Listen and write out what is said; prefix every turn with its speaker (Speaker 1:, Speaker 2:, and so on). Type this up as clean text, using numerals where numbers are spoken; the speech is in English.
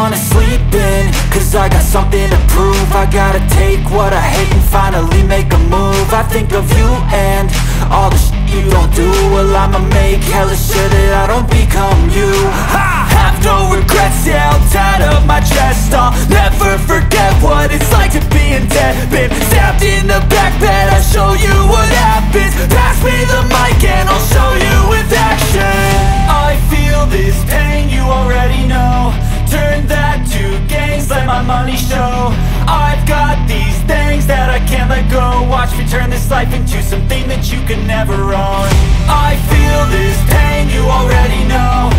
Speaker 1: wanna sleep in, cause I got something to prove. I gotta take what I hate and finally make a move. I think of you and all the shit you don't do. Well, I'ma make hella sure that I don't become you. I have no regrets, yeah, I'll tie up my chest. I'll never forget what it's like to be in debt. Been stabbed in the back bed, I'll show you what happens. Pass me the mic and I'll show you with action. I feel this pain, you already know. Turn that to gains, let my money show. I've got these things that I can't let go. Watch me turn this life into something that you can never own. I feel this pain, you already know.